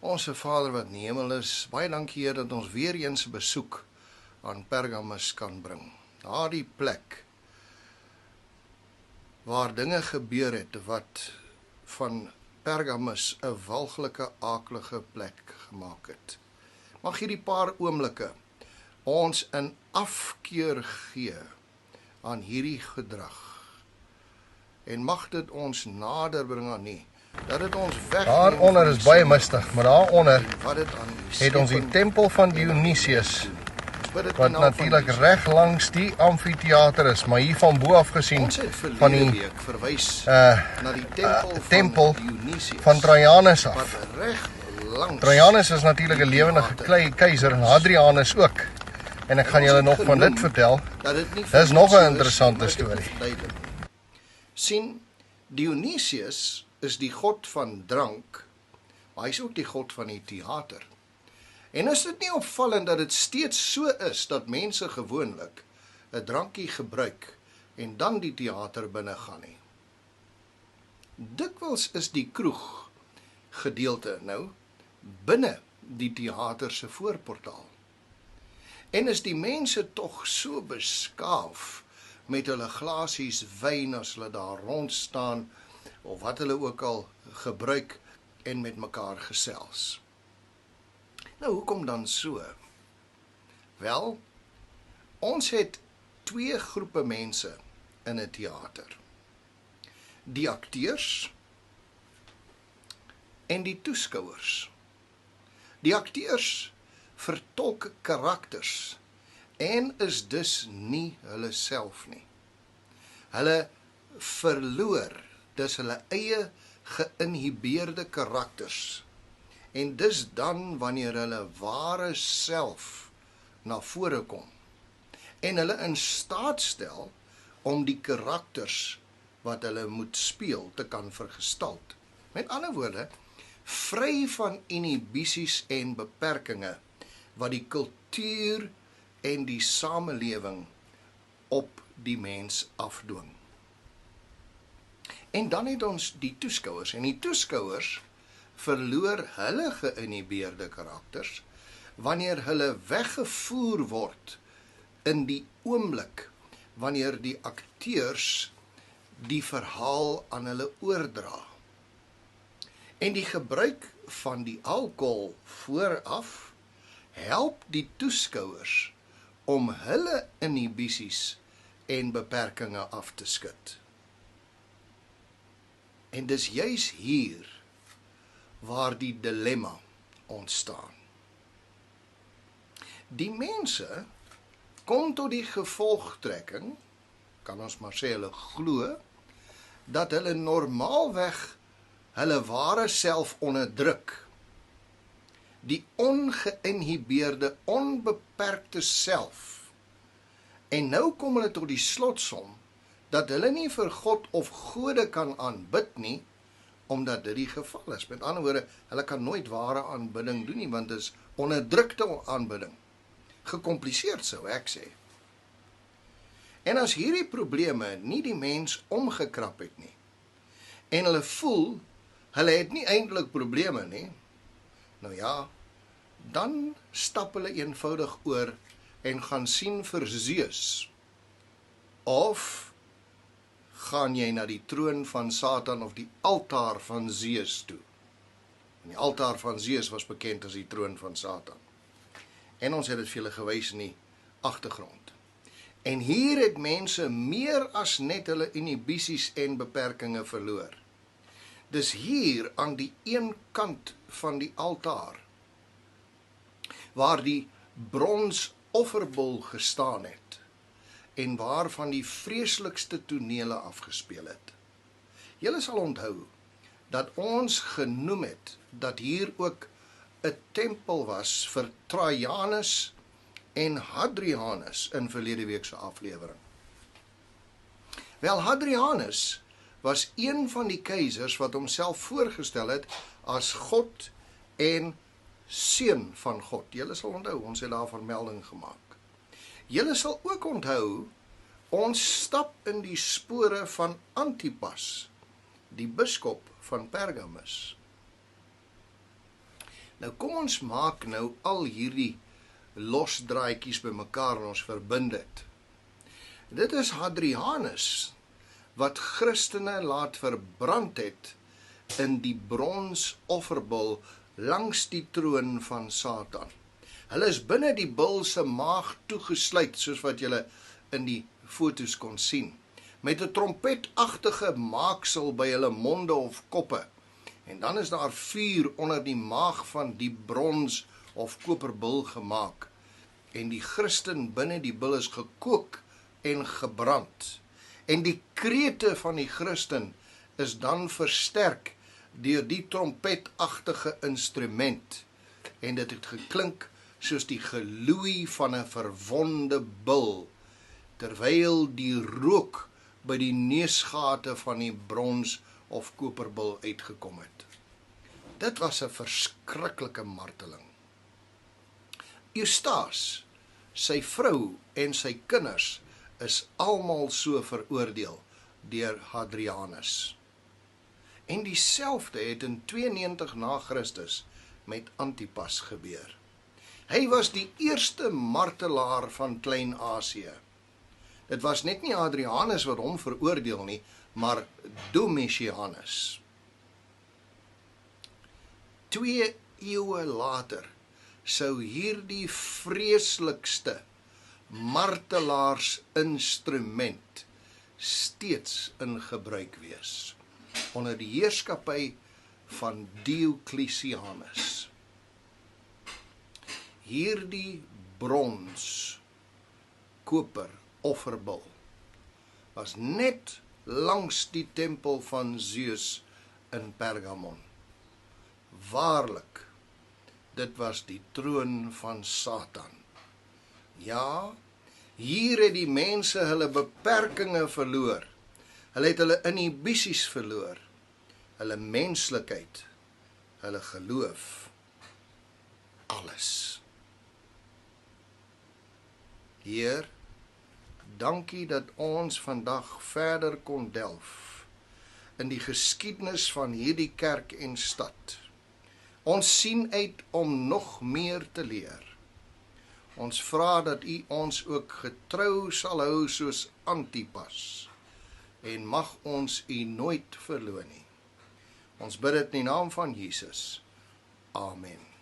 Onse Vader wat in die hemel is, baie dankie Heer dat ons weer eens 'n besoek aan Pergamus kan bring. Daardie plek waar dinge gebeur het wat van Pergamus 'n walglike, aaklige plek gemaak het. Mag hierdie paar oomblikke ons in afkeer gee aan hierdie gedrag. En mag dit ons nader bring aan nie. Dat dit ons wegneem. Daaronder is baie mistig, maar daaronder het ons die tempel van Dionysius, wat natuurlik reg langs die amfitheater is, maar hier van bo af gesien van die tempel van Trajanus af. Trajanus is natuurlik 'n lewende keiser en Hadrianus ook. En ek gaan julle nog van dit vertel. Dis nog 'n interessante storie. Sien, Dionysius is die god van drank, maar hy is ook die god van die theater. En is dit nie opvallend dat dit steeds so is dat mense gewoonlik 'n drankie gebruik en dan die theater binne gaan nie? Dikwels is die kroeg gedeelte nou binne die theater se voorportaal. En is die mense tog so beskaaf met hulle glasies wyn as hulle daar rond staan, of wat hulle ook al gebruik en met mekaar gesels. Nou, hoekom dan so? Wel, ons het twee groepe mense in 'n teater. Die akteurs en die toeskouers. Die akteurs vertolk karakters en is dus nie hulle self nie. Hulle verloor dis hulle eie geïnhibeerde karakters. En dis dan wanneer hulle ware self na vore kom. En hulle in staat stel om die karakters wat hulle moet speel te kan vergestalt. Met ander woorde, vry van inhibisies en beperkings wat die kultuur en die samelewing op die mens afdwing. En dan het ons die toeskouers, en die toeskouers verloor hulle geïnhibeerde karakters wanneer hulle weggevoer word in die oomblik wanneer die akteurs die verhaal aan hulle oordra. En die gebruik van die alkohol vooraf help die toeskouers om hulle inhibisies en beperkings af te skud. En dis juis hier waar die dilemma ontstaan. Die mense kom tot die gevolgtrekking, kan ons maar sê hulle glo, dat hulle normaalweg hulle ware self onderdruk. Die ongeïnhibeerde, onbeperkte self. En nou kom hulle tot die slotsom dat hulle nie vir God of gode kan aanbid nie, omdat dit die geval is. Met ander woorde, hulle kan nooit ware aanbidding doen nie, want dit is onderdrukte aanbidding. Gecompliseerd sou ek sê. En as hierdie probleme nie die mens omgekrap het nie, en hulle voel, hulle het nie eintlik probleme nie, nou ja, dan stap hulle eenvoudig oor en gaan sien vir Zeus. Of gaan jy na die troon van Satan of die altaar van Zeus toe. En die altaar van Zeus was bekend as die troon van Satan. En ons het dit vir julle gewys in die agtergrond. En hier het mense meer as net hulle inhibisies en beperkings verloor. Dis hier aan die een kant van die altaar, waar die brons offerbul gestaan het, en waarvan die vreeslikste tonele afgespeel het. Julle sal onthou, dat ons genoem het, dat hier ook 'n tempel was vir Trajanus en Hadrianus in verlede week se aflewering. Wel, Hadrianus was een van die keisers wat homself voorgestel het as God en seun van God. Julle sal onthou, ons het daarvan melding gemaak. Julle sal ook onthou, ons stap in die spore van Antipas, die biskop van Pergamus. Nou kom ons maak nou al hierdie losdraadjies bymekaar en ons verbind dit. Dit is Hadrianus wat Christene laat verbrand het in die brons offerbul langs die troon van Satan. Hulle is binne die bul se maag toegesluit, soos wat julle in die foto's kon sien, met 'n trompetagtige maaksel by hulle monde of koppe. En dan is daar vuur onder die maag van die brons of koperbul gemaak. En die Christen binne die bul is gekook en gebrand. En die krete van die Christen is dan versterk deur die trompetagtige instrument. En dit het geklink soos die geloei van 'n verwonde bul, terwyl die rook by die neusgate van die brons of koperbul uitgekom het. Dit was 'n verskriklike marteling. Eustaas, sy vrou en sy kinders is almal so veroordeel deur Hadrianus. En dieselfde het in 92 na Christus met Antipas gebeur. Hy was die eerste martelaar van Klein-Asië. Dit was net nie Hadrianus wat hom veroordeel nie, maar Domitianus. 2 eeue later sou hierdie vreeslikste martelaarsinstrument steeds in gebruik wees onder die heerskappy van Diocletianus. Hierdie brons, koper, offerbul was net langs die tempel van Zeus in Pergamon. Waarlik, dit was die troon van Satan. Ja, hier het die mense hulle beperkings verloor. Hulle het hulle inhibisies verloor, hulle menslikheid, hulle geloof, alles. Heer, dankie dat ons vandag verder kon delf in die geskiedenis van hierdie kerk en stad. Ons sien uit om nog meer te leer. Ons vra dat U ons ook getrou sal hou soos Antipas en mag ons U nooit verloon nie. Ons bid dit in die naam van Jesus. Amen.